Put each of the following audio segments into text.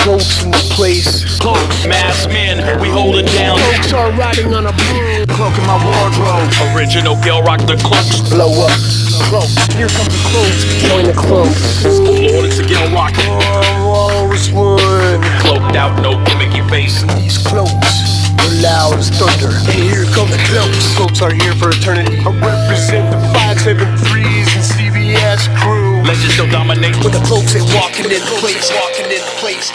Cloaks in the place. Cloaks, masked men, we hold it down. Cloaks are riding on a broom. Cloak in my wardrobe. Original Gil Rock the Cloaks. Blow up. Cloaks. Here come the Cloaks. Join the Cloaks. Lord, it's a Gil Rock. Oh, was one. Cloaked out, no gimmicky face. These Cloaks are loud as thunder. And here come the Cloaks. Cloaks are here for eternity. I represent the 573s and CBS crew. Legends still dominate. With the Cloaks ain't walking in place. Walking in place.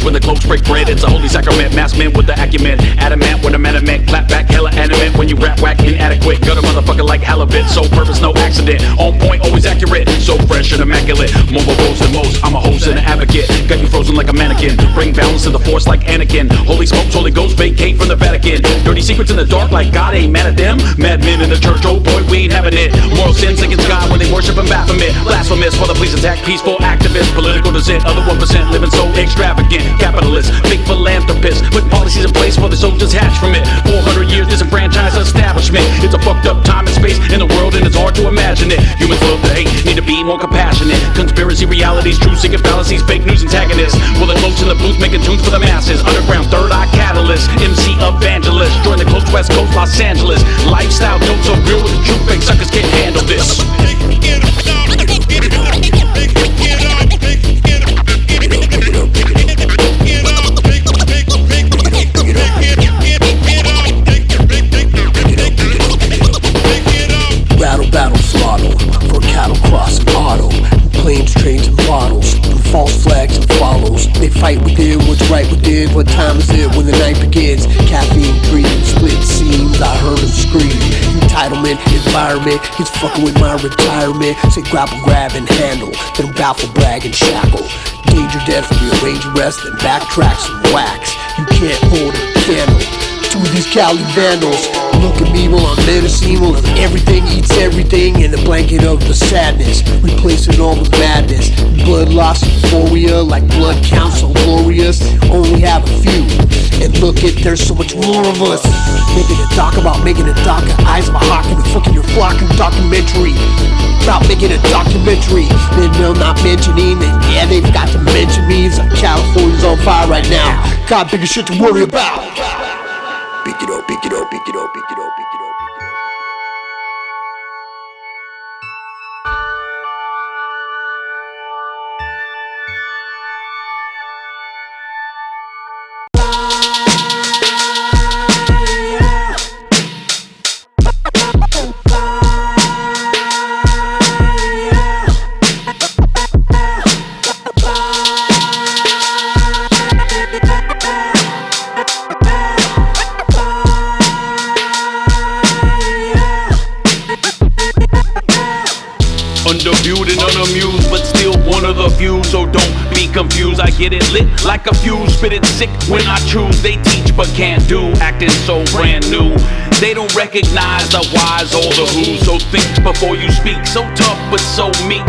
When the cloaks break bread, it's a holy sacrament. Masked men with the acumen, adamant with a manament. Clap back, hella animate when you rap whack inadequate. Got a motherfucker like halibut, so purpose, no accident. On point, always accurate, so fresh and immaculate. More verbose than most, I'm a host and an advocate. Got you frozen like a mannequin, bring balance to the force like Anakin. Holy smokes, Holy Ghost, vacate from the Vatican. Dirty secrets in the dark like God ain't mad at them. Madmen in the church, oh boy, we ain't having it. Moral sins against God when they worship and Baphomet. Blasphemous for the police attack, peaceful activists. Political dissent, other 1% living so extravagant. Capitalists, big philanthropists, put policies in place for the soldiers hatch from it. 400 years disenfranchised establishment. It's a fucked up time and space in the world and it's hard to imagine it. Humans love to hate, need to be more compassionate. Conspiracy realities, true secret fallacies, fake news antagonists. Well, the Cloaks in the booth making tunes for the masses. Underground third eye catalyst, MC evangelist. Join the Cloaks West Coast, Los Angeles. Lifestyle dope so real with the true fake suckers can't handle this. Battle throttle for cattle crossing auto. Planes, trains, and bottles. False flags and follows. They fight within what's right within. What time is it when the night begins? Caffeine, dream, split seams. I heard him scream. Entitlement, environment. He's fucking with my retirement. Say grapple, grab, and handle. Then baffle, brag, and shackle. Danger, death, rearrange, arrest, and backtrack some wax. You can't hold a candle to these Cali vandals. Look at me while I'm menacing, while everything eats everything in the blanket of the sadness, replacing all the madness. Blood loss euphoria, like blood counts so glorious. Only have a few, and look at there's so much more of us. Making a doc about making a doc, eyes of a hawk and the fucking your flock and documentary. About making a documentary, then they're not mentioning that yeah they've got to mention me. It's like California's on fire right now. Got bigger shit to worry about. Pick it up, pick it up, pick it up, pick it up, pick it up. Underviewed and unamused, but still one of the few. So don't be confused, I get it lit like a fuse. Spit it sick when I choose. They teach but can't do, acting so brand new. They don't recognize the whys or the who's. So think before you speak, so tough but so meek.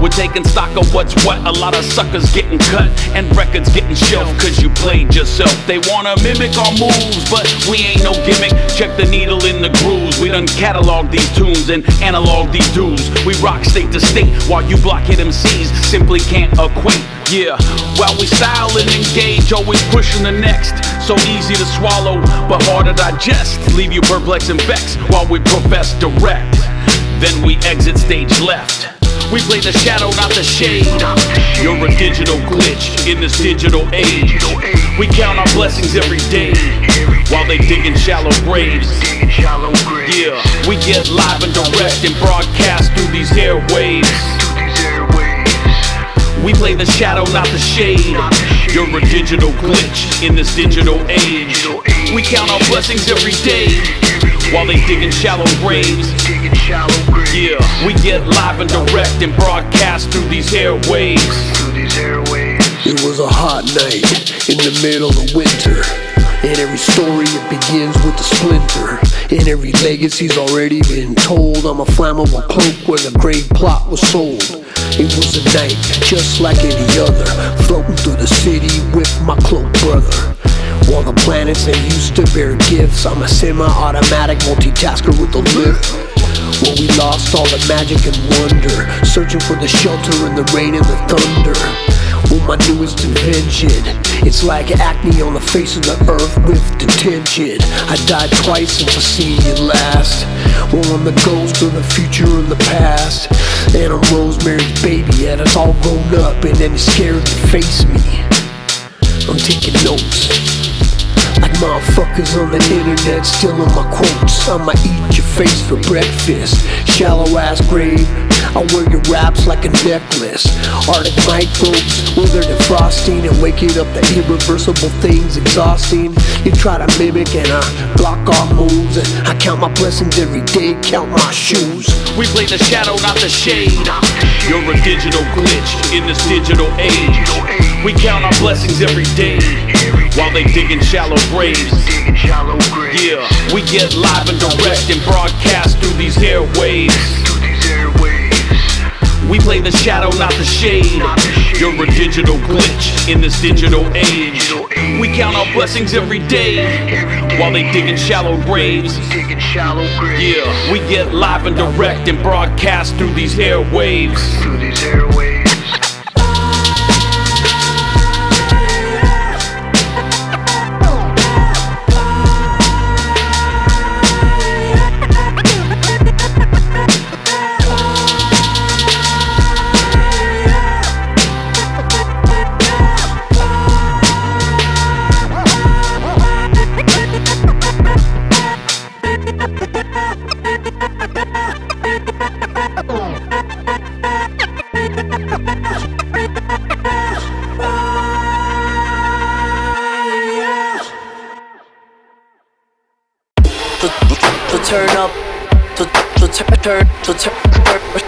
We're taking stock of what's what. A lot of suckers getting cut and records getting shelved cause you played yourself. They wanna mimic our moves, but we ain't no gimmick. Check the needle in the grooves. We done catalog these tunes and analog these dudes. We rock state to state while you blockhead MCs simply can't equate. Yeah, while we style and engage, always pushing the next. So easy to swallow, but hard to digest. Leave you perplexed and vexed while we profess direct. Then we exit stage left. We play the shadow, not the shade. You're a digital glitch in this digital age. We count our blessings every day while they dig in shallow graves. Yeah, we get live and direct and broadcast through these airwaves. We play the shadow, not the shade. You're a digital glitch in this digital age. We count our blessings every day while they dig in shallow graves. Yeah, we get live and direct and broadcast through these airwaves. It was a hot night in the middle of winter, and every story it begins with a splinter, and every legacy's already been told. I'm a flammable cloak where the great plot was sold. It was a night just like any other, floating through the city with my cloak brother. While the planets they used to bear gifts, I'm a semi-automatic multitasker with a lift. Well, we lost all the magic and wonder, searching for the shelter in the rain and the thunder. Well, my newest invention, it's like acne on the face of the earth with detention. I died twice since I seen you last. Well, I'm the ghost of the future and the past, and I'm Rosemary's baby, and it's all grown up, and then it's scared to face me. I'm taking notes like motherfuckers on the internet stealing my quotes. I'ma eat your face for breakfast, shallow ass grave. I wear your raps like a necklace. Arctic microbes, where they're defrosting and waking up the irreversible things exhausting. You try to mimic and I block off moves, and I count my blessings every day, count my shoes. We play the shadow, not the shade. You're a digital glitch in this digital age. We count our blessings every day while they digging shallow graves. Yeah, we get live and direct and broadcast through these airwaves. We play the shadow, not the shade. You're a digital glitch in this digital age. We count our blessings every day while they digging shallow graves. Yeah, we get live and direct and broadcast through these airwaves.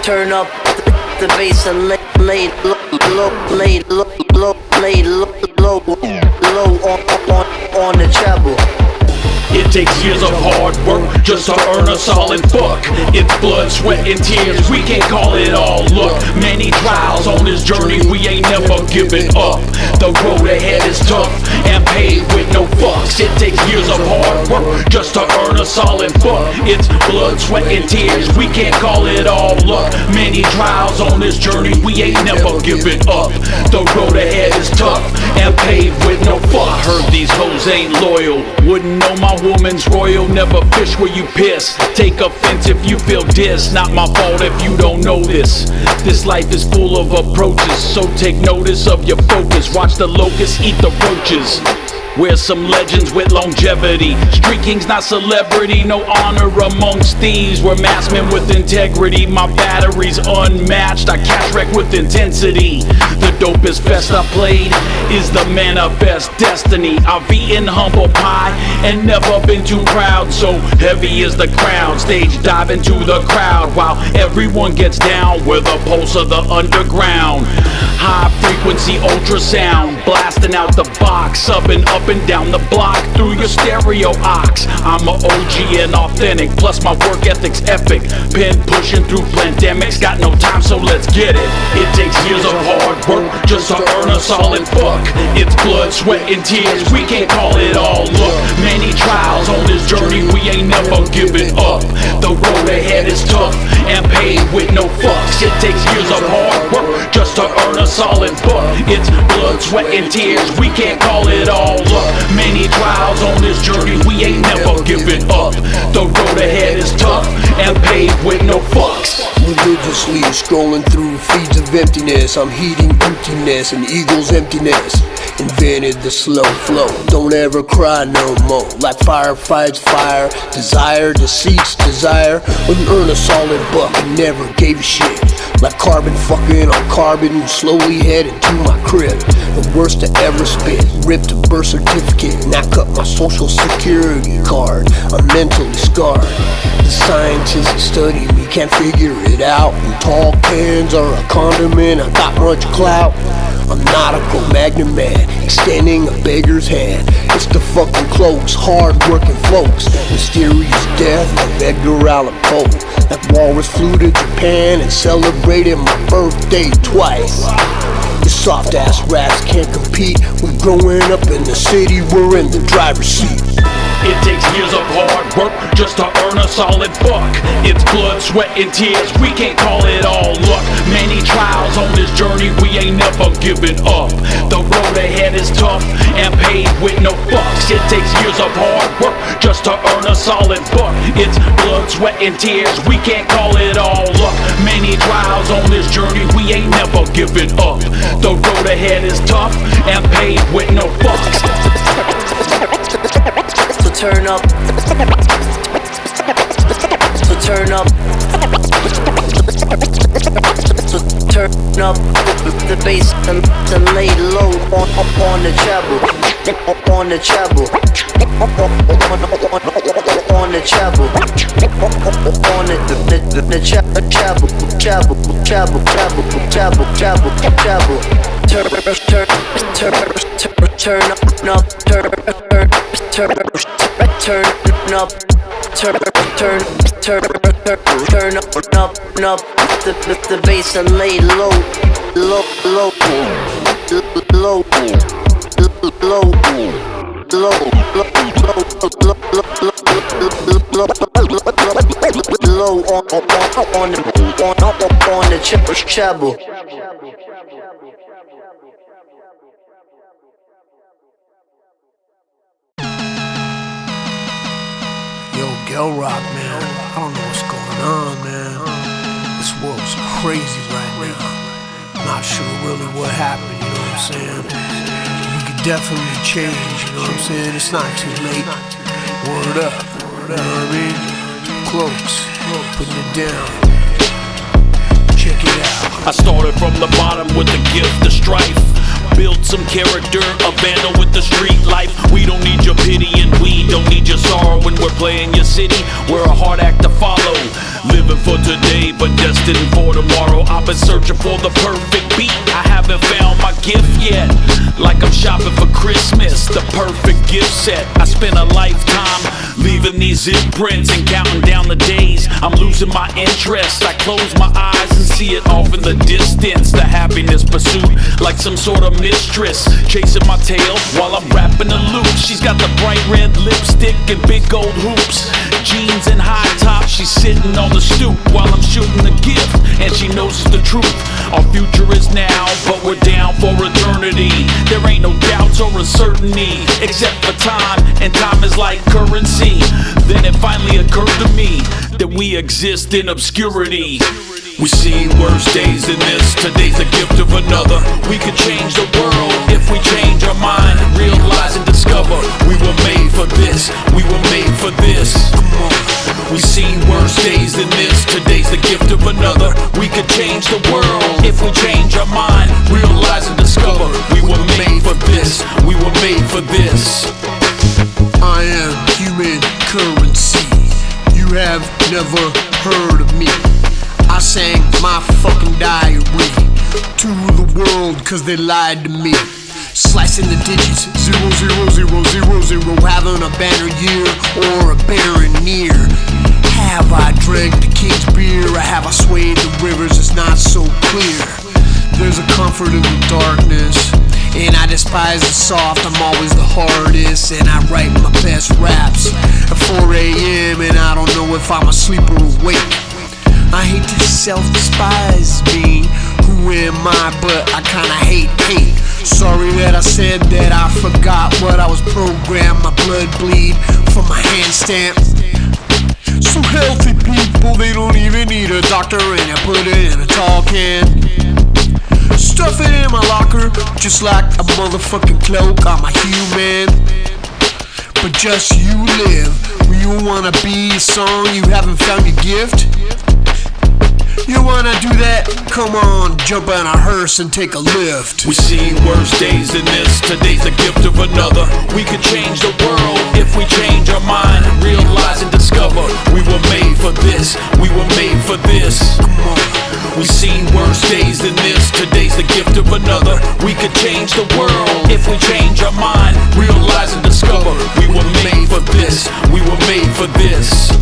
Turn up the bass and lay low on the treble. It takes years of hard work just to earn a solid buck. It's blood, sweat, and tears, we can't call it all luck. Many trials on this journey, we ain't never giving up. The road ahead is tough and paved with no fucks. It takes years of hard work just to earn a solid buck. It's blood, sweat, and tears, we can't call it all luck. Many trials on this journey, we ain't never giving up. The road ahead is tough and paved with no fucks. I heard these hoes ain't loyal, wouldn't know my woman's royal. Never fish where you piss. Take offense if you feel diss. Not my fault if you don't know this. This life is full of approaches, so take notice of your focus. Watch the locusts eat the roaches. We're some legends with longevity. Street kings, not celebrity. No honor amongst thieves. We're mass men with integrity. My battery's unmatched. I cash wreck with intensity. The dopest fest I played is the manifest destiny. I've eaten humble pie and never been too proud. So heavy is the crown. Stage dive into the crowd while everyone gets down. We're the pulse of the underground. High frequency ultrasound, blasting out the box, subbing up and down the block through your stereo ox. I'm a OG and authentic, plus my work ethic's epic. Pen pushing through pandemics, got no time, so let's get it. It takes years of hard work just to earn a solid buck. It's blood, sweat, and tears, we can't call it all luck. Many trials on this journey, we ain't never giving up. The road ahead is tough and paved with no fucks. It takes years of hard work just to earn a solid buck. It's blood, sweat, and tears, we can't call it all luck. Many trials on this journey, we ain't never giving up. The road ahead is tough and paved with no fucks. Religiously scrolling through feeds of emptiness, I'm heating emptiness and eagle's emptiness. Invented the slow flow, don't ever cry no more. Like fire fights fire, desire deceits desire. Wouldn't earn a solid buck and never gave a shit. Like carbon fucking on carbon, slowly headed to my crib. The worst to ever spit, ripped a birth certificate, and I cut my social security card. I'm mentally scarred. The scientists that study me can't figure it out. And tall cans are a condiment, I got much clout. I'm nautical, magnet man, extending a beggar's hand. It's the fucking cloaks, hard-working folks. Mysterious death of Edgar Allan Poe. That walrus flew to Japan and celebrated my birthday twice. You soft-ass rats can't compete with growing up in the city. We're in the driver's seat. It takes years of hard work just to earn a solid buck. It's blood, sweat, and tears, we can't call it all luck. Many trials on this journey, we ain't never giving up. The road ahead is tough and paved with no fucks. It takes years of hard work just to earn a solid buck. It's blood, sweat, and tears, we can't call it all luck. Many trials on this journey, we ain't never giving up. The road ahead is tough and paved with no fucks. So turn up. So turn up. So turn up the bass to lay low on the treble. On the treble. On the treble. On the treble. Turn up the bass and lay low on the treble. Yo, Gelrock, man, I don't know what's going on, man. This world's crazy right now. Not sure really what happened, you know what I'm saying? We could definitely change, you know what I'm saying? It's not too late. Word up, you know what I mean? Cloaks, putting it down. Check it out. I started from the bottom with the gift of strife. Build some character, a vandal with the street life. We don't need your pity and we don't need your sorrow when we're playing your city. We're a hard act to follow. Living for today but destined for tomorrow. I've been searching for the perfect beat. I haven't found my gift yet. Like I'm shopping for Christmas, the perfect gift set. I spent a lifetime leaving these imprints and counting down the days. I'm losing my interest. I close my eyes and see it off in the distance. The happiness pursuit like some sort of mistress, chasing my tail while I'm rapping the loop. She's got the bright red lipstick and big gold hoops, jeans and high tops. She's sitting on the stoop while I'm shooting the gift, and she knows it's the truth. Our future is now, but we're down for eternity. There ain't no doubts or uncertainty except for time, and time is like currency. Then it finally occurred to me that we exist in obscurity. We seen worse days than this. Today's the gift of another. We could change the world if we change our mind, realize and discover we were made for this. We were made for this. We seen worse days than this. Today's the gift of another. We could change the world if we change our mind, realize and discover we were made for this. We were made for this. I am human currency. You have never heard of me. I sang my fucking diary to the world cause they lied to me. Slicing the digits, 000000, having a banner year or a barren year. Have I drank the king's beer, or have I swayed the rivers? It's not so clear. There's a comfort in the darkness, and I despise the soft. I'm always the hardest, and I write my best raps at 4 a.m. and I don't know if I'm asleep or awake. I hate to self-despise me. Who am I? But I kinda hate. Sorry that I said that I forgot what I was programmed. My blood bleed from my hand stamp. So healthy people, they don't even need a doctor, and I put it in a tall can. Stuff it in my locker, just like a motherfucking cloak. I'm a human, but just you live. Where you wanna be, a song, you haven't found your gift. You wanna do that? Come on, jump on a hearse and take a lift. We've seen worse days than this. Today's the gift of another. We could change the world if we change our mind, realize and discover we were made for this. We were made for this. We've seen worse days than this. Today's the gift of another. We could change the world if we change our mind, realize and discover we were made for this. We were made for this.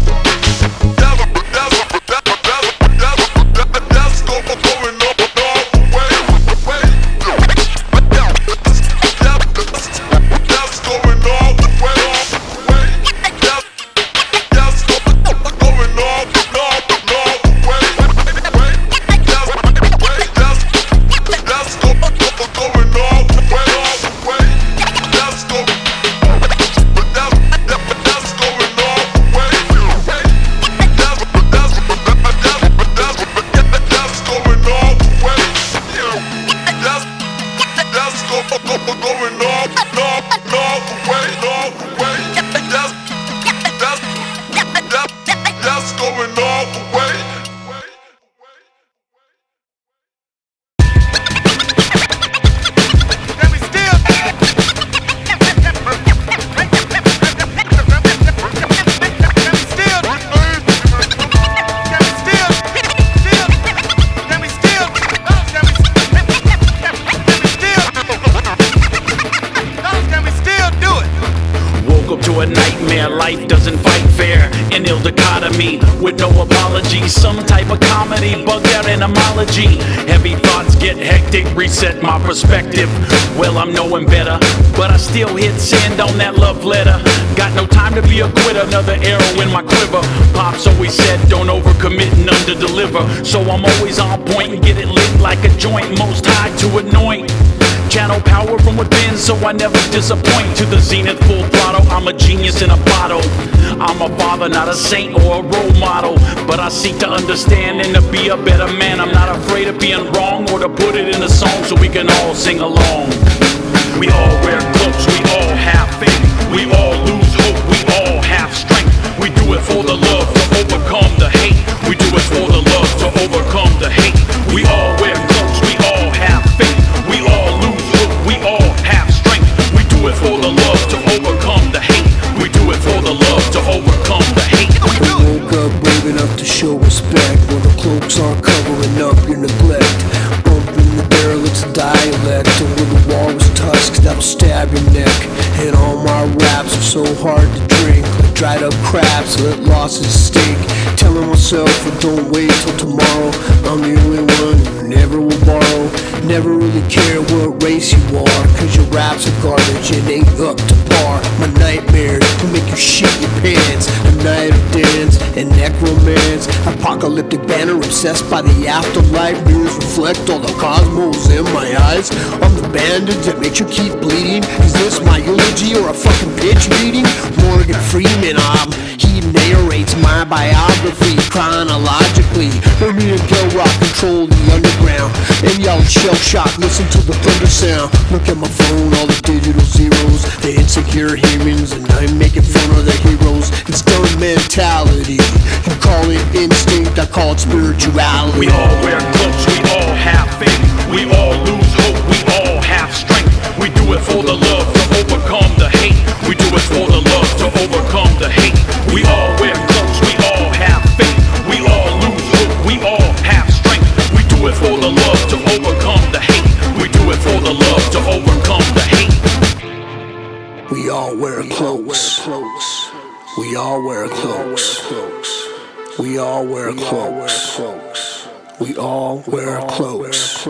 Life doesn't fight fair, an ill dichotomy with no apology. Some type of comedy, bugged out etymology. Heavy thoughts get hectic, reset my perspective. Well, I'm knowing better, but I still hit send on that love letter. Got no time to be a quitter, another arrow in my quiver. Pops always said don't overcommit and underdeliver. So I'm always on point and get it lit like a joint. Most high to anoint. Channel power from within so I never disappoint. To the zenith, full throttle, I'm a genius in a bottle. I'm a father, not a saint or a role model, but I seek to understand and to be a better man. I'm not afraid of being wrong or to put it in a song so we can all sing along. We all wear cloaks, we all have faith. We all lose hope, we all have strength. We do it for the love to overcome the hate. We do it for the love to overcome the hate. We all wear cloaks, we all have faith. We all lose hope, we all have strength. We do it for the love to overcome the hate. We do it for the love to overcome the hate. We woke up brave enough to show respect when the cloaks are covering up your neglect. Bumping the derelict's dialect, and when the walrus tusks that'll stab your neck. And all my raps are so hard to drink, like dried up crabs let losses stink. Telling myself I don't wait till tomorrow. I'm the only one who never will borrow. Never really care what race you are, cause your raps are garbage and ain't up to par. My nightmares will make you shit your pants. A night of dance and necromance. Apocalyptic banner obsessed by the afterlife. Mirrors reflect all the cosmos in my eyes. I'm the bandage that makes you keep bleeding. Is this my eulogy or a fucking pitch reading? Morgan Freeman, he narrates my biography chronologically. Me and Gil Rock control the underground, and y'all shell shock, listen to the thunder sound. Look at my phone, all the digital zeros, the insecure humans, and I'm making fun of the heroes. It's dumb mentality. You call it instinct, I call it spirituality. We all wear cloaks, we all have faith. We all lose hope, we all have strength. We do it for the love to overcome the hate. We do it for the love to overcome the hate. We all wear cloaks, we all have faith. We all lose hope, we all have strength. We do it for the love to overcome the hate. We do it for the love to overcome the hate. We all wear cloaks. We all wear cloaks. We all wear cloaks. We all wear cloaks.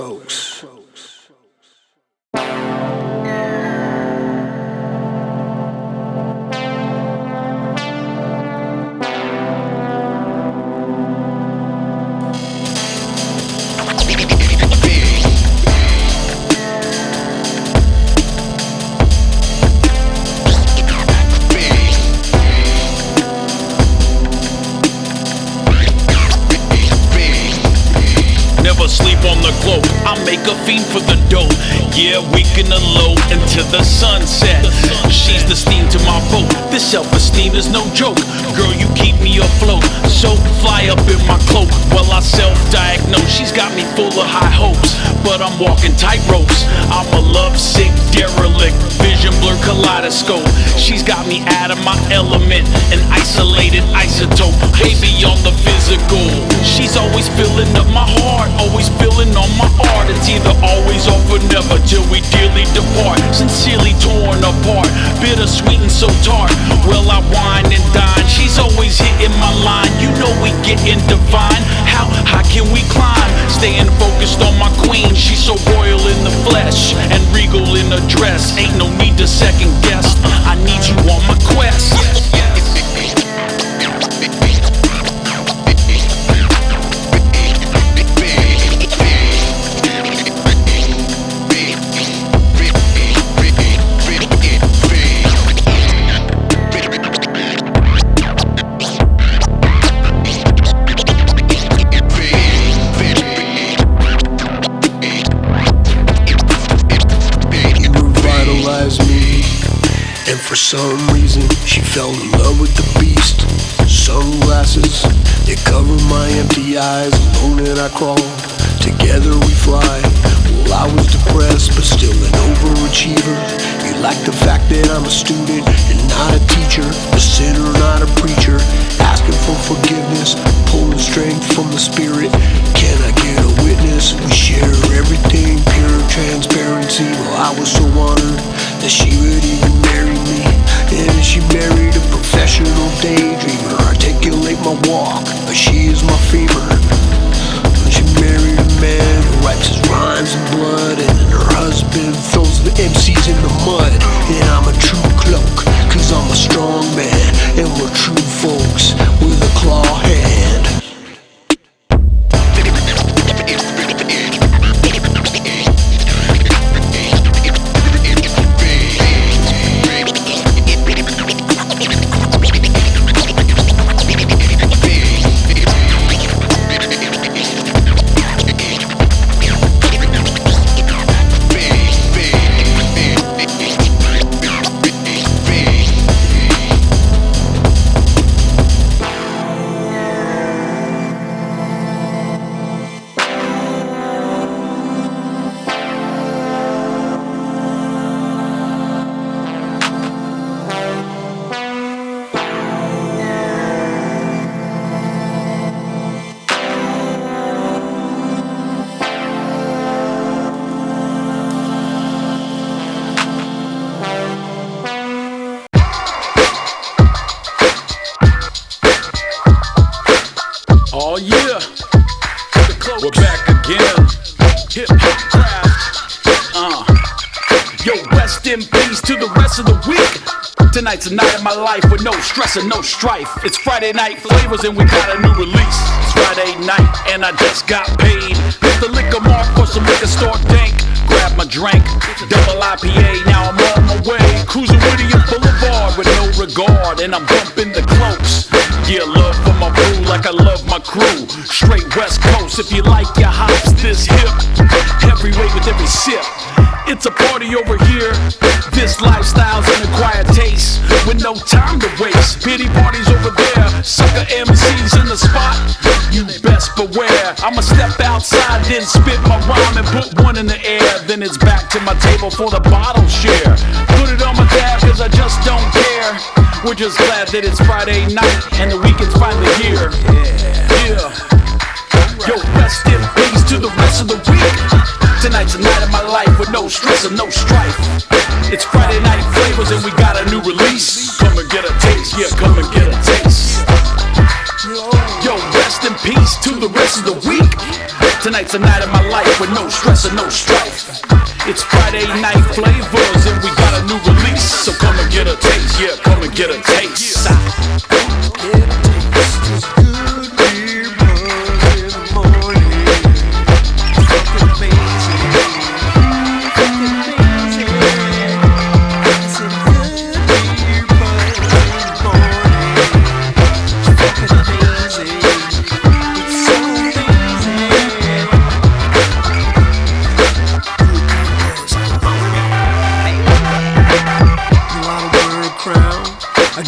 Sleep on the cloak. I make a fiend for the dough. Yeah, we can low until the sunset. She's the steam to my boat. This self-esteem is no joke. Girl, you keep me afloat. So fly up in my cloak while I self-diagnose. She's got me full of high hopes, but I'm walking tight ropes. I'm a lovesick derelict, vision blur kaleidoscope. She's got me out of my element, an isolated isotope. Baby on the physical, she's always filling up my heart, always filling on my art. It's either always or never till we dearly depart. Sincerely torn apart, bittersweet and so tart. Well, I wine and dine, she's always hitting my line. You know we getting divine. How high can we climb? Staying focused on my queen. She's so royal in the flesh and regal in the dress. Ain't no need to second guess. I need you on my quest. And for some reason, she fell in love with the beast. Sunglasses, they cover my empty eyes. Alone and I crawled, together we fly. Well, I was depressed, but still an overachiever. You like the fact that I'm a student and not a teacher, a sinner, not a preacher. Asking for forgiveness, pulling strength from the spirit. Can I get a witness? We share everything, pure transparency. Well, I was so honored that she would even marry me. And she married a professional daydreamer. Articulate my walk, but she is my femur. She married a man who wipes his rhymes in blood, and then her husband throws the MCs in the mud. And I'm a true cloak, cause I'm a strong man, and we're true folks with a claw hand. Oh yeah, we're back again. Hip hop craft. Yo, rest in peace to the rest of the week. Tonight's a night of my life with no stress and no strife. It's Friday night flavors and we got a new release. It's Friday night and I just got paid. Hit the liquor mark for some liquor store dank. Grab my drink, double IPA, now I'm on my way. Cruising Whittier Boulevard with no regard, and I'm bumping the cloaks. Yeah, love for my boo like I love my crew. Straight West Coast, if you like your hops this hip. Heavyweight with every sip. It's a party over here. This lifestyle's an acquired taste with no time to waste. Pity parties over there, sucker MCs in the spot. You best beware. I'ma step outside, then spit my rhyme and put one in the air. Then it's back to my table for the bottle share. Put it on my tab cause I just don't care. We're just glad that it's Friday night and the weekend's finally here. Yeah. Yo, rest in peace to the rest of the week. Tonight's the night of my life with no stress and no strife. It's Friday night flavors and we got a new release. Come and get a taste, yeah, come and get a taste. Yo, rest in peace to the rest of the week. Tonight's the night of my life with no stress and no strife. It's Friday night flavors and we got a new release. So come and get a taste, yeah, come and get a taste.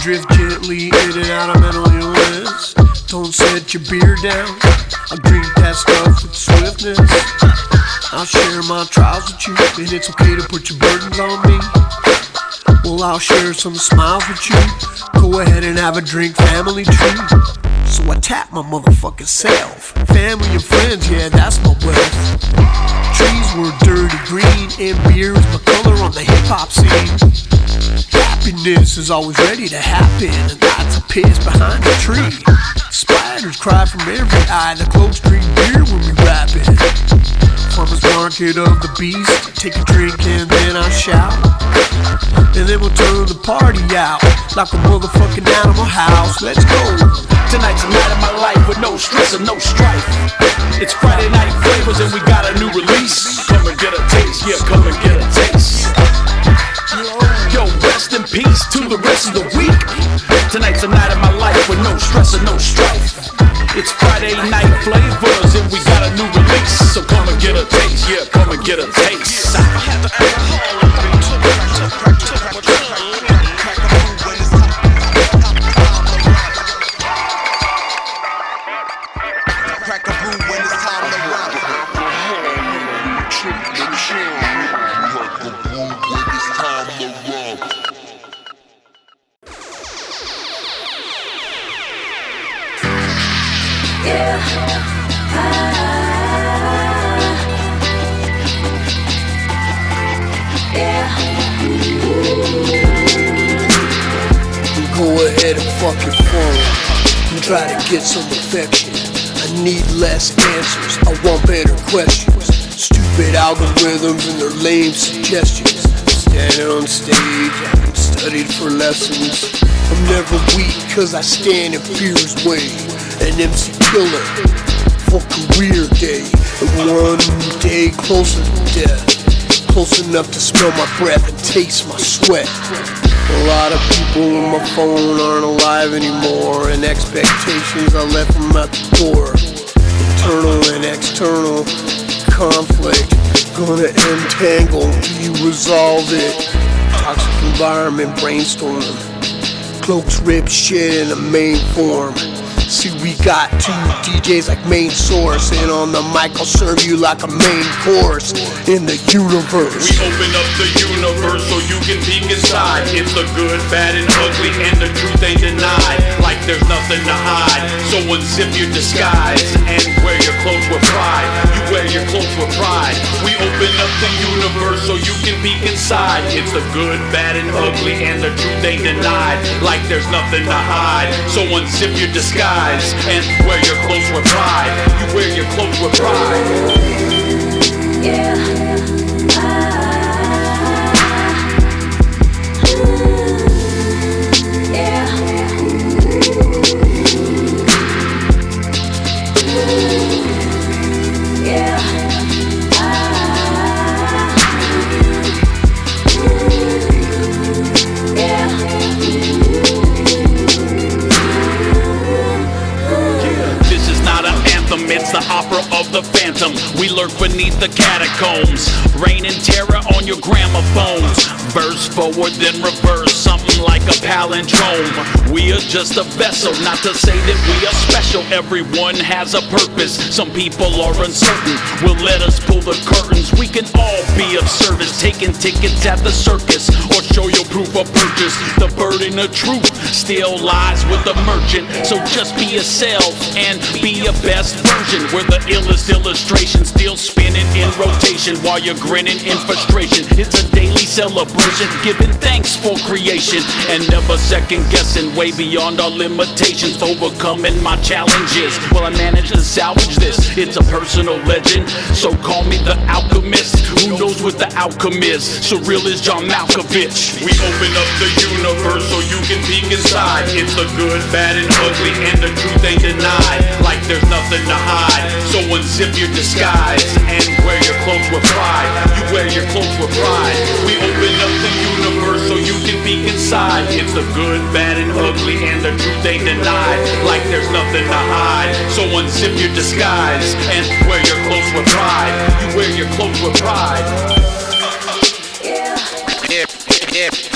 drift gently in and out of mental illness. Don't set your beer down, I'll drink that stuff with swiftness. I'll share my trials with you, and it's okay to put your burdens on me. Well, I'll share some smiles with you. Go ahead and have a drink, family tree. So I tap my motherfucking self. Family and friends, yeah, that's my wealth. Trees were dirty green, and beer is my color on the hip-hop scene. Happiness is always ready to happen, and that's a piss behind the tree. Spiders cry from every eye, the cloaks drink beer when we rapping. Farmer's market of the beast, take a drink and then I shout. And then we'll turn the party out like a motherfucking Animal House. Let's go. Tonight's a night of my life with no stress and no strife. It's Friday night flavors and we got a new release. Come and get a taste, yeah, come and get a taste. Yo, rest in peace to the rest of the week. Tonight's a night of my life with no stress and no strife. It's Friday night flavors and we got a new release. So come and get a taste, yeah, come and get a taste. Go ahead and fucking phone and try to get some affection. I need less answers, I want better questions. Stupid algorithms and their lame suggestions. Standing on stage, I've been studied for lessons. I'm never weak cause I stand in fear's way. An MC killer for career day. And one day closer to death, close enough to smell my breath and taste my sweat. A lot of people on my phone aren't alive anymore, and expectations I left them at the door. Internal and external conflict, gonna entangle, do you resolve it? Toxic environment brainstorm, cloaks rip shit in a main form. See, we got two DJs like main source, and on the mic I'll serve you like a main course in the universe. We open up the universe so you can peek inside. It's the good, bad, and ugly, and the truth ain't denied. Like there's nothing to hide. So unzip your disguise and wear your clothes with pride. You wear your clothes with pride. We open up the universe so you can peek inside. It's the good, bad, and ugly, and the truth ain't denied. Like there's nothing to hide. So unzip your disguise and wear your clothes with pride. You wear your clothes with pride. Yeah. It's the opera of the phantom. We lurk beneath the catacombs, raining terror on your gramophones. Verse forward then reverse, something like a palindrome. We are just a vessel, not to say that we are special. Everyone has a purpose, some people are uncertain. Will let us pull the curtains, we can all be of service. Taking tickets at the circus, or show your proof of purchase. The burden of truth still lies with the merchant. So just be yourself and be your best version. We're the illest illustration, still spinning in rotation while you're grinning in frustration. It's a daily celebration, giving thanks for creation and never second guessing, way beyond our limitations, overcoming my challenges. Well, I managed to salvage this, it's a personal legend, so call me the alchemist. Who knows what the outcome is? Surreal as John Malkovich. We open up the universe so you can peek inside. It's the good, bad, and ugly, and the truth ain't denied. Like there's nothing to hide. So unzip your disguise and wear your clothes with pride. You wear your clothes with pride. We open up the universe so you can peek inside. It's the good, bad, and ugly, and the truth ain't denied. Like there's nothing to hide. So unzip your disguise and wear your clothes with pride. You wear your clothes with pride. Yeah.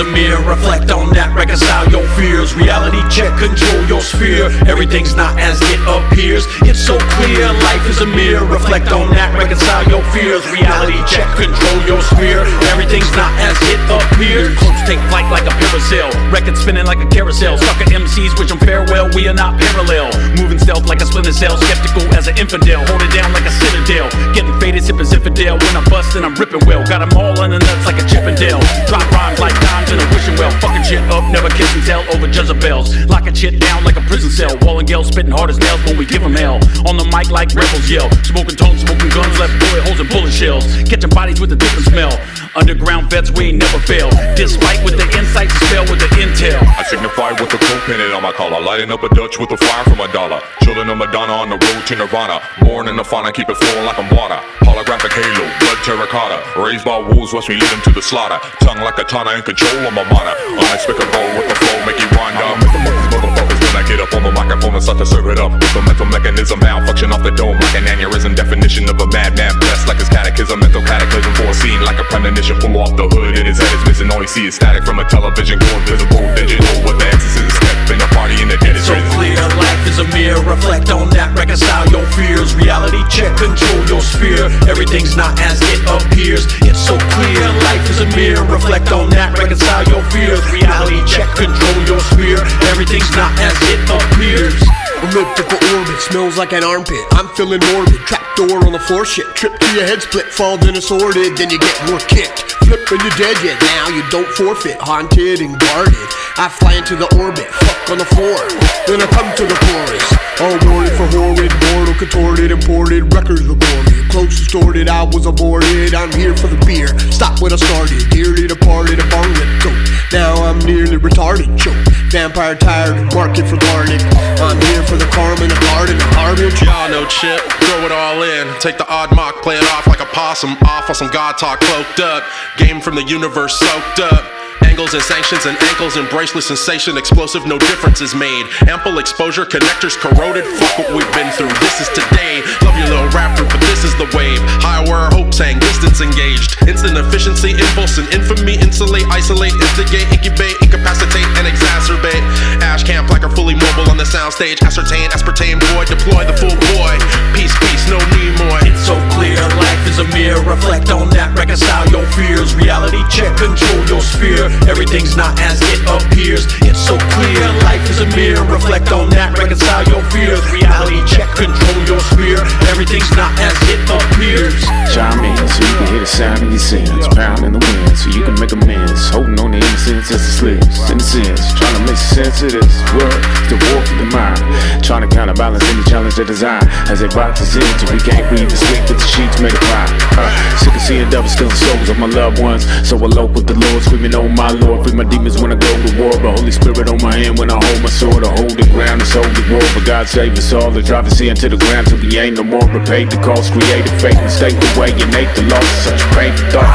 A mirror, reflect on that, reconcile your fears. Reality check, control your sphere. Everything's not as it appears. It's so clear, life is a mirror, reflect on that, reconcile your fears. Reality check, control your sphere. Everything's not as it appears. Cloaks take flight like a parasail, record spinning like a carousel. Sucker MCs wish them farewell, we are not parallel. Moving stealth like a splinter cell, skeptical as an infidel. Hold it down like a citadel, getting faded, sipping Zinfandel. When I'm busting, I'm ripping well, got them all on the nuts like a Chippendale. Drop rhymes like dimes in a wishing well, fucking shit up, never kiss and tell over Jezebels. Locking shit down like a prison cell, wall and gale, spitting hard as nails when we give them hell. On the mic like rebels yell, smoking tones, smoking guns, left bullet holes and bullet shells. Catching bodies with a different smell, underground vets we ain't never fail. Despite with the insights, spell with the intel. I signify with the coat painted on my collar, lighting up a Dutch with a fire from a dollar. Children of Madonna on the road to Nirvana, born in the fauna, keep it flowing like I'm water. Holographic halo, blood terracotta, raised by wolves, watch me lead them to the slaughter. Tongue like a katana in control of my mana. Unexplicable with the flow, make you wind up. With the motherfuckers when I get up on the microphone and start to serve it up. With the mental mechanism malfunction off the dome like an aneurysm. Definition of a madman blessed like his catechism. Mental cataclysm foreseen like a premonition. Pull off the hood and his head is missing. All you see is static from a television. Go invisible, digital. What the exorcist is step in the party in the dead is so clear, life is a mirror, reflect on that, reconcile your fears. Reality check, control your sphere. Everything's not as it appears. It's so clear, life is a mirror, reflect on that, reconcile your fears. Reality check, control your sphere. Everything's not as it appears. Elliptical orbit, smells like an armpit. I'm feeling morbid, trapdoor on the floor shit. Trip to your head split, fall then assorted, then you get more kicked. Flip and you're dead yet, now you don't forfeit. Haunted and guarded, I fly into the orbit, fuck on the floor. Then I come to the chorus, all wanted for horrid, mortal, contorted, imported, records recorded. Close distorted, I was aborted, I'm here for the beer. Stop when I started, dearly departed, a bong lip coat. Now I'm nearly retarded, choke. Vampire tired, market for garlic. I'm here for the karma in the garden, the garbage. Y'all know chip, throw it all in. Take the odd mock, play it off like a possum. Off on some god talk, cloaked up. Game from the universe, soaked up. Angles and sanctions and ankles and bracelet sensation. Explosive, no difference is made. Ample exposure, connectors corroded. Fuck what we've been through, this is today. Love you little rapper, but this is the wave. High where hope sang, distance engaged. Instant efficiency, impulse and infamy. Insulate, isolate, instigate, incubate, incapacitate and exacerbate. Ash camp like are fully mobile on the soundstage. Ascertain, aspartame, void, deploy the full boy. Peace, peace, no need more. It's so clear, life is a mirror, reflect on that, reconcile your fears. Reality check, control your sphere. Everything's not as it appears. It's so clear, life is a mirror, reflect on that, reconcile your fears. Reality check, control your sphere. Everything's not as it appears. Chime in so you can hear the sound of your sins. Pound in the wind so you can make amends. Holding on to innocence as it slips. In a sense, trying to make sense of this world. The war for the mind. Trying to counterbalance any challenge they design. As they rock us in till we can't breathe and sleep with the sheets made of pie. Sick of seeing devils stealing souls of my loved ones. So elope with the Lord, screaming, oh my Lord. Free my demons when I go to war. But Holy Spirit on my hand when I hold my sword. I hold the ground, it's hold the war. But God save us all. The drive us into the ground till we ain't no more. Repaid the cost, created fake mistake. The way you make the loss, such a painful thought.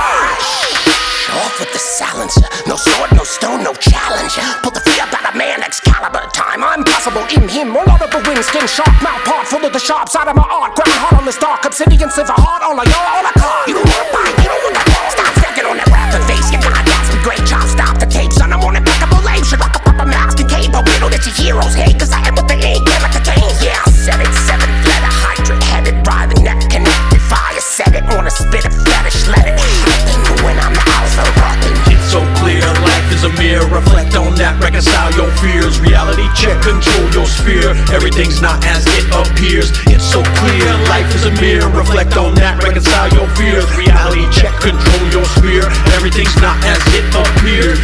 Off with the silencer, no sword, no stone, no challenge. Put the fear about a man, Excalibur time. I'm possible in him, all over the windskin, sharp mouth part full of the sharp side of my art. Ground hard on this dark obsidian, silver heart on a all a car. You don't wanna fight, you don't wanna talk. Stop second on that rapid face, you got that some great job. Stop the tape, son, I'm on impeccable lame. Should rock a proper mask and cable. We know that your heroes hate, cause I am what they ain't, yeah, like a cane. Yeah, I said it, seventh letter, hydrant headed, by the neck, connected, fire, set it, wanna spit a fetish, let it happen. When I'm the alpha weapon. It's so clear, life is a mirror, reflect on that, reconcile your fears. Reality check, control your sphere. Everything's not as it appears. It's so clear, life is a mirror, reflect on that, reconcile your fears. Reality check, control your sphere. Everything's not as it appears.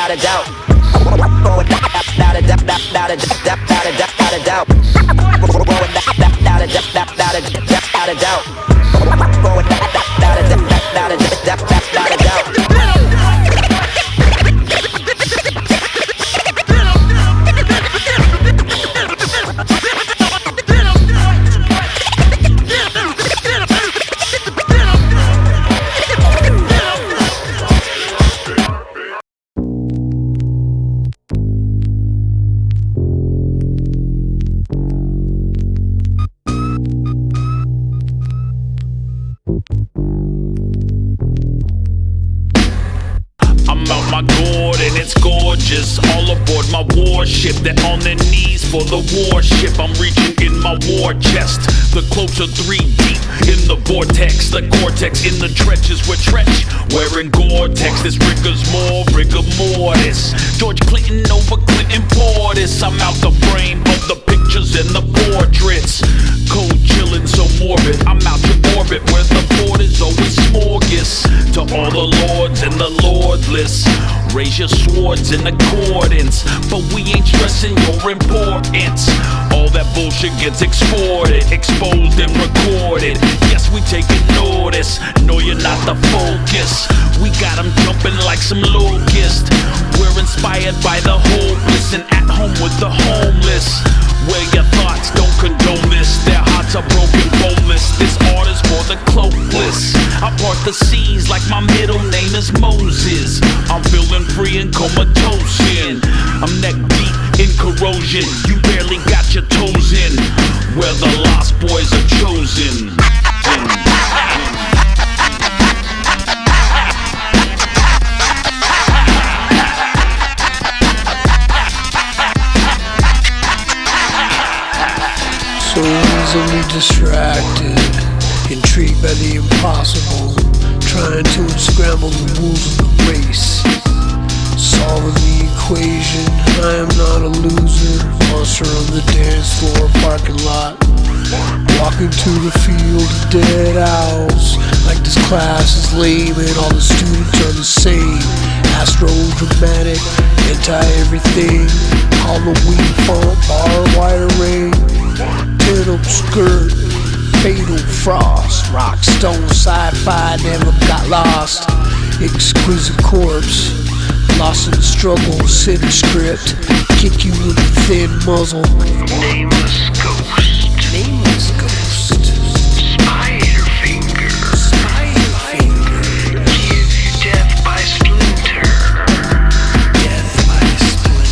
without a doubt. Without a doubt. Without a doubt. Without a doubt. Without a doubt. Without a doubt. All aboard my warship, they're on their knees for the warship. I'm reaching in my war chest. The cloaks are 3 deep in the vortex. The cortex in the trenches, we're trench wearing Gore-Tex. This rigor's more rigor mortis. George Clinton over Clinton Portis. I'm out the frame of the pictures and the portraits. Cold chillin', so morbid. I'm out your orbit where the board is always smorgas. To all the lords and the lordless, raise your swords in accordance, but we ain't stressing your importance. All that bullshit gets exported, exposed and recorded. Yes, we taking notice. No, you're not the focus. We got them jumping like some locusts. We're inspired by the hopeless and at home with the homeless. Where your thoughts don't condone this. Their hearts are broken, boneless. This art is for the cloakless. I part the seas like my middle name is Moses. I'm feeling free and comatose in. I'm neck deep in corrosion. You barely got your toes in. Where the lost boys are chosen. So easily distracted, intrigued by the impossible, trying to unscramble the rules of the race. Solving the equation, I am not a loser. Monster on the dance floor parking lot. Walking to the field of dead owls. Like this class is lame and all the students are the same. Astro-dramatic, anti-everything. Halloween font, barbed wire ring. Denim skirt, fatal frost. Rock, stone, sci-fi, never got lost. Exquisite corpse, lost in the struggle. City script, kick you with the thin muzzle. Nameless Ghost. Nameless Ghost. Spider finger. Spider finger. Give you death by splinter. Death by splinter.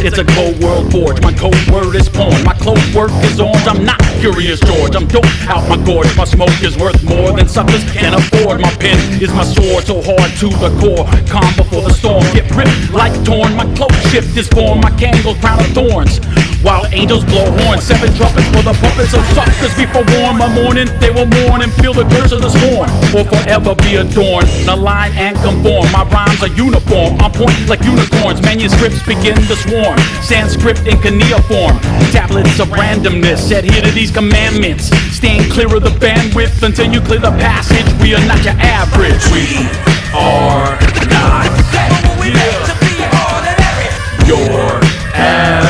It's a cold world forge, my cold word is porn. My cloakwork is orange. I'm not Curious George, I'm dope out my gorge. My smoke is worth more than suckers can afford. My pen is my sword, so hard to the core. Calm before the storm, get ripped like torn. My cloak shift is form, my candles crown of thorns. While angels blow horns, 7 trumpets for the puppets of suckers be forewarned. My morning they will mourn and feel the curse of the storm, or forever be adorned, align and conform. My rhymes are uniform, on point like unicorns. Manuscripts begin to swarm, Sanskrit in cuneiform. Tablets of randomness, adhere to these commandments. Stand clear of the bandwidth until you clear the passage. We are not your average. We are not your average. We are not your average.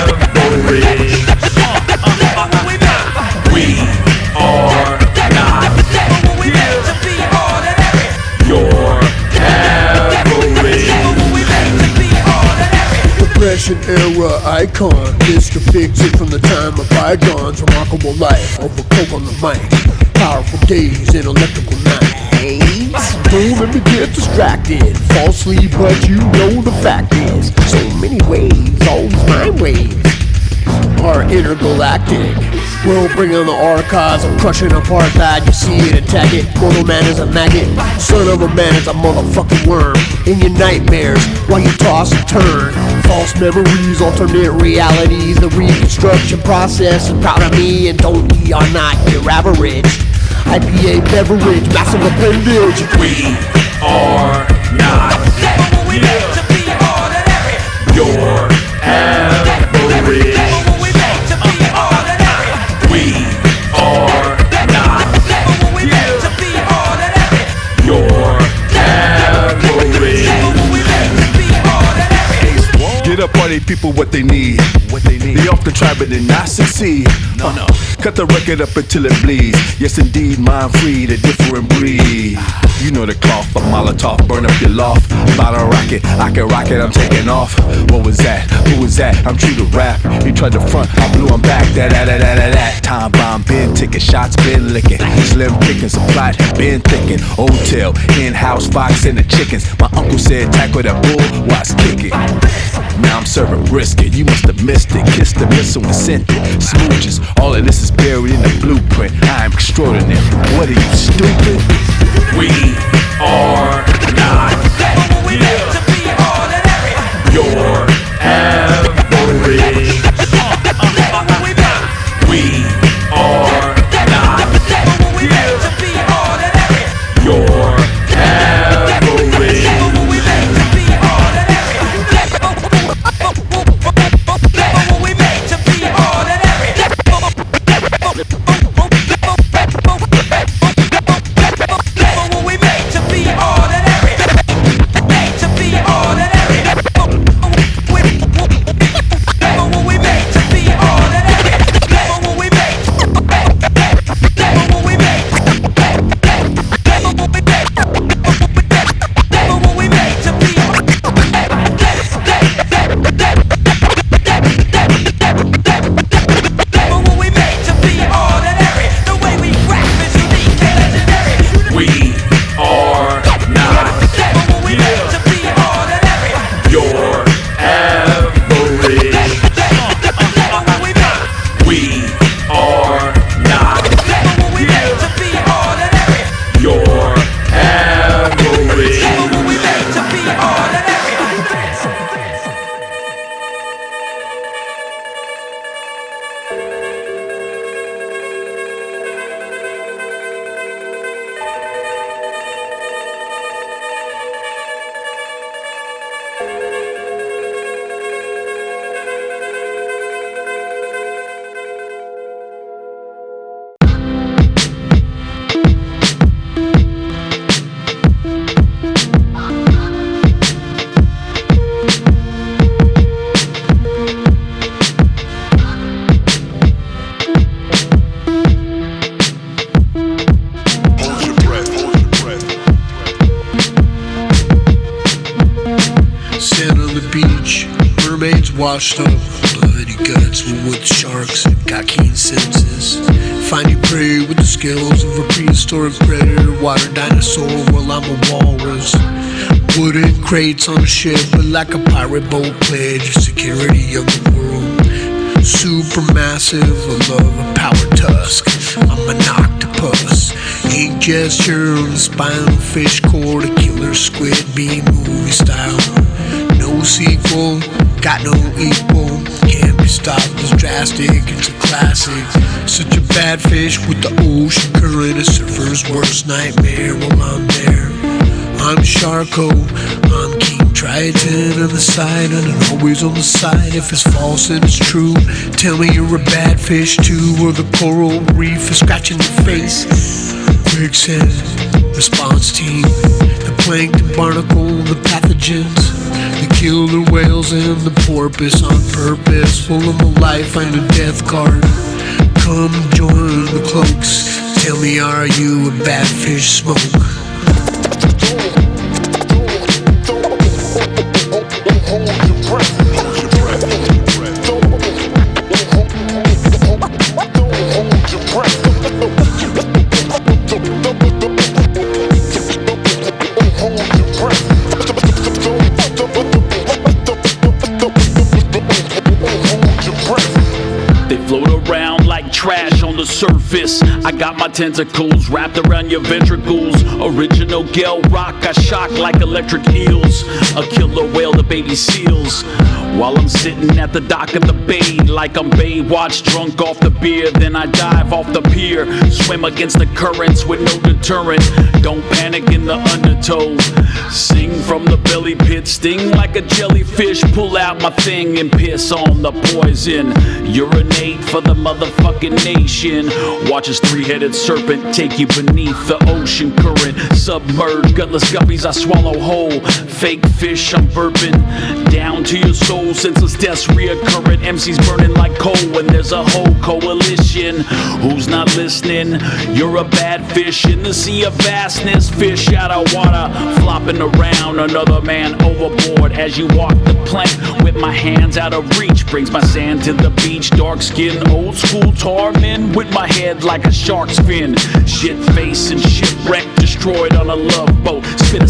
Depression era icon, Mr. Fix-It from the time of bygones. Remarkable life, over coke on the mic. Powerful days and electrical nights. Don't let me get distracted falsely, but you know the fact is, so many ways, all these mind waves are intergalactic. We'll bring on the archives of crushing apartheid. You see it, attack it. Mortal man is a maggot. Son of a man is a motherfucking worm. In your nightmares, while you toss and turn. False memories, alternate realities. The reconstruction process is proud of me. And don't we are not your average IPA beverage, massive appendage. We are not your average. We are not your average. Get up, party people, what they need. They often try, but they not succeed. No. Cut the record up until it bleeds. Yes, indeed, mind free, the different breed. You know the cloth, a Molotov, burn up your loft. Bottle rocket, I can rock it, I'm taking off. What was that? Who was that? I'm true to rap. He tried to front, I blew him back. That. Time bomb, been ticking, shots been licking. Slim picking, supply been thinking. Hotel, in-house, fox and the chickens. My uncle said, tackle that bull, watch kick it. Now I'm serving brisket, you must have missed it. Kissed the missile and sent it. Smooches, all of this is buried in the blueprint. I am extraordinary. What are you, stupid? We are not your average. We are not your average. Washed up, bloody guts with sharks, got keen senses. Find you prey with the skills of a prehistoric predator. Water dinosaur while I'm a walrus. Wooden crates on a ship, but like a pirate boat pledge. Security of the world. Supermassive, I love a power tusk. I'm an octopus, ink gesture on the spinal fish cord, a killer squid beam movie style. No sequel, got no equal, can't be stopped, it's drastic, it's a classic. Such a bad fish with the ocean current, a surfer's worst nightmare while I'm there. I'm Sharko, I'm King Triton on the side, and always on the side. If it's false and it's true, tell me you're a bad fish too, or the coral reef is scratching your face. Quicksand, response team, the plankton, barnacle, the pathogens, the killer whales and the porpoise on purpose. Full of my life, I'm a death card. Come join the cloaks. Tell me, are you a bad fish smoke? They float around like trash on the surface. I got my tentacles wrapped around your ventricles. Original Gale rock, I shock like electric eels. A killer whale, the baby seals. While I'm sitting at the dock of the bay, like I'm Baywatch, drunk off the beer. Then I dive off the pier, swim against the currents with no deterrent. Don't panic in the undertow. Sing from the belly pit, sting like a jellyfish. Pull out my thing and piss on the poison. Urinate for the motherfucking nation. Watch this three-headed serpent take you beneath the ocean current. Submerged, gutless guppies I swallow whole. Fake fish I'm burping down to your soul. Senseless deaths reoccurring. MCs burning like coal when there's a whole coalition. Who's not listening? You're a bad fish in the sea of vastness. Fish out of water, flopping around. Another man overboard as you walk the plank with my hands out of reach. Brings my sand to the beach. Dark skin, old school tarman with my head like a shark's fin. Shit face and shipwreck destroyed on a love boat. Spin a